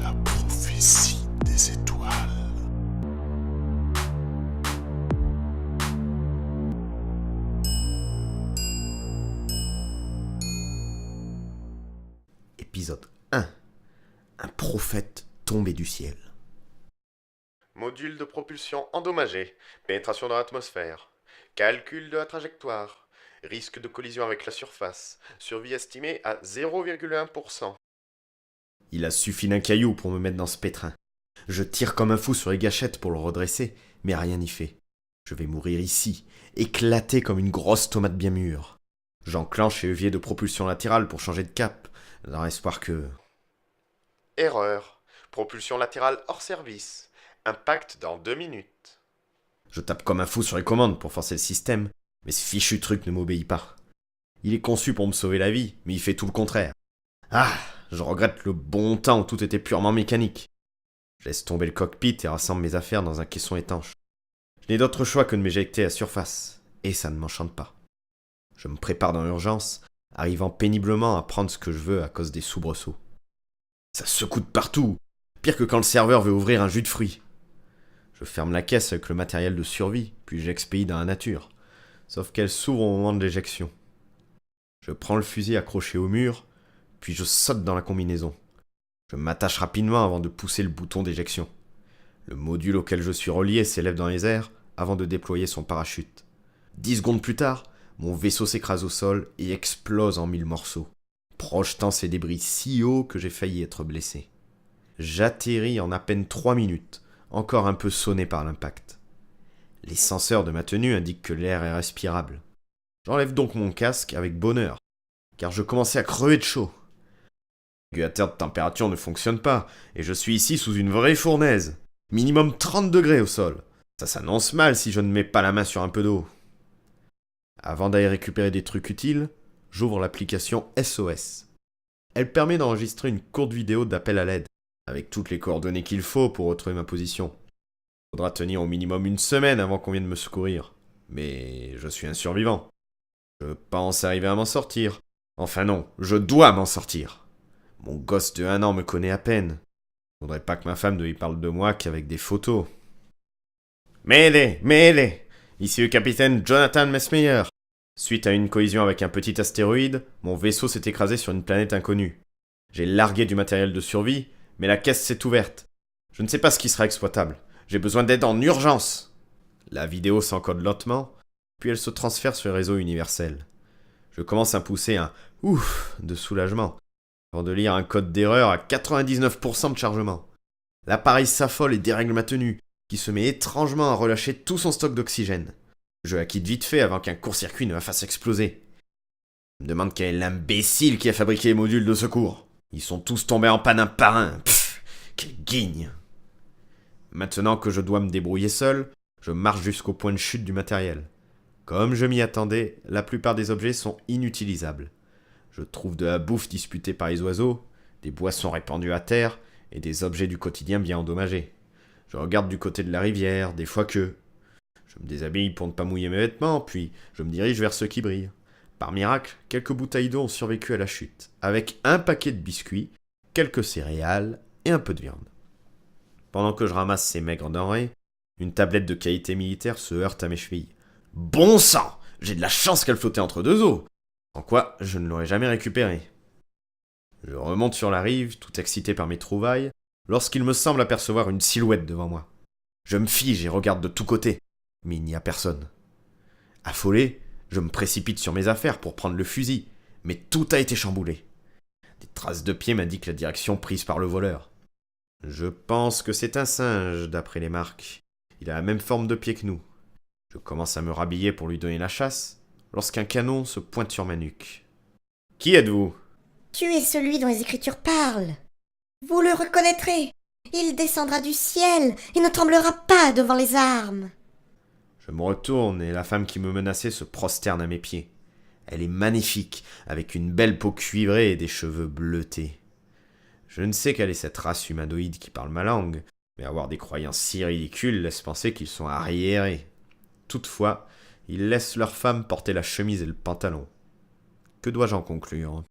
La prophétie des étoiles. Épisode 1. Un prophète tombé du ciel. Module de propulsion endommagé. Pénétration dans l'atmosphère. Calcul de la trajectoire. Risque de collision avec la surface. Survie estimée à 0,1%. Il a suffi d'un caillou pour me mettre dans ce pétrin. Je tire comme un fou sur les gâchettes pour le redresser, mais rien n'y fait. Je vais mourir ici, éclaté comme une grosse tomate bien mûre. J'enclenche les leviers de propulsion latérale pour changer de cap, dans l'espoir que... Erreur. Propulsion latérale hors service. Impact dans 2 minutes. Je tape comme un fou sur les commandes pour forcer le système, mais ce fichu truc ne m'obéit pas. Il est conçu pour me sauver la vie, mais il fait tout le contraire. Ah, je regrette le bon temps où tout était purement mécanique. Je laisse tomber le cockpit et rassemble mes affaires dans un caisson étanche. Je n'ai d'autre choix que de m'éjecter à surface, et ça ne m'enchante pas. Je me prépare dans l'urgence, arrivant péniblement à prendre ce que je veux à cause des soubresauts. Ça secoue de partout, pire que quand le serveur veut ouvrir un jus de fruits. Je ferme la caisse avec le matériel de survie, puis j'expédie dans la nature, sauf qu'elle s'ouvre au moment de l'éjection. Je prends le fusil accroché au mur, puis je saute dans la combinaison. Je m'attache rapidement avant de pousser le bouton d'éjection. Le module auquel je suis relié s'élève dans les airs avant de déployer son parachute. 10 secondes plus tard, mon vaisseau s'écrase au sol et explose en 1000 morceaux, projetant ses débris si haut que j'ai failli être blessé. J'atterris en à peine 3 minutes, encore un peu sonné par l'impact. Les senseurs de ma tenue indiquent que l'air est respirable. J'enlève donc mon casque avec bonheur, car je commençais à crever de chaud. Le régulateur de température ne fonctionne pas, et je suis ici sous une vraie fournaise. Minimum 30 degrés au sol. Ça s'annonce mal si je ne mets pas la main sur un peu d'eau. Avant d'aller récupérer des trucs utiles, j'ouvre l'application SOS. Elle permet d'enregistrer une courte vidéo d'appel à l'aide, avec toutes les coordonnées qu'il faut pour retrouver ma position. Il faudra tenir au minimum 1 semaine avant qu'on vienne me secourir. Mais je suis un survivant. Je pense arriver à m'en sortir. Enfin non, je dois m'en sortir. Mon gosse de 1 an me connaît à peine. Faudrait pas que ma femme ne lui parle de moi qu'avec des photos. Mêlée! Ici le capitaine Jonathan Messmeyer. Suite à une collision avec un petit astéroïde, mon vaisseau s'est écrasé sur une planète inconnue. J'ai largué du matériel de survie, mais la caisse s'est ouverte. Je ne sais pas ce qui sera exploitable. J'ai besoin d'aide en urgence. La vidéo s'encode lentement, puis elle se transfère sur le réseau universel. Je commence à pousser un « ouf » de soulagement, avant de lire un code d'erreur à 99% de chargement. L'appareil s'affole et dérègle ma tenue, qui se met étrangement à relâcher tout son stock d'oxygène. Je la quitte vite fait avant qu'un court-circuit ne la fasse exploser. Je me demande quel est l'imbécile qui a fabriqué les modules de secours. Ils sont tous tombés en panne un par un. Pfff, quelle guigne. Maintenant que je dois me débrouiller seul, je marche jusqu'au point de chute du matériel. Comme je m'y attendais, la plupart des objets sont inutilisables. Je trouve de la bouffe disputée par les oiseaux, des boissons répandues à terre et des objets du quotidien bien endommagés. Je regarde du côté de la rivière, des fois que... Je me déshabille pour ne pas mouiller mes vêtements, puis je me dirige vers ceux qui brillent. Par miracle, quelques bouteilles d'eau ont survécu à la chute, avec un paquet de biscuits, quelques céréales et un peu de viande. Pendant que je ramasse ces maigres denrées, une tablette de qualité militaire se heurte à mes chevilles. Bon sang! J'ai de la chance qu'elle flottait entre 2 eaux! En quoi, je ne l'aurais jamais récupérée. Je remonte sur la rive, tout excité par mes trouvailles, lorsqu'il me semble apercevoir une silhouette devant moi. Je me fige et regarde de tous côtés, mais il n'y a personne. Affolé, je me précipite sur mes affaires pour prendre le fusil, mais tout a été chamboulé. Des traces de pieds m'indiquent la direction prise par le voleur. Je pense que c'est un singe, d'après les marques. Il a la même forme de pied que nous. Je commence à me rhabiller pour lui donner la chasse, lorsqu'un canon se pointe sur ma nuque. « Qui êtes-vous » ? Tu es celui dont les Écritures parlent. Vous le reconnaîtrez. Il descendra du ciel et ne tremblera pas devant les armes. Je me retourne et la femme qui me menaçait se prosterne à mes pieds. Elle est magnifique, avec une belle peau cuivrée et des cheveux bleutés. Je ne sais quelle est cette race humanoïde qui parle ma langue, mais avoir des croyances si ridicules laisse penser qu'ils sont arriérés. Toutefois, ils laissent leur femme porter la chemise et le pantalon. Que dois-je en conclure ?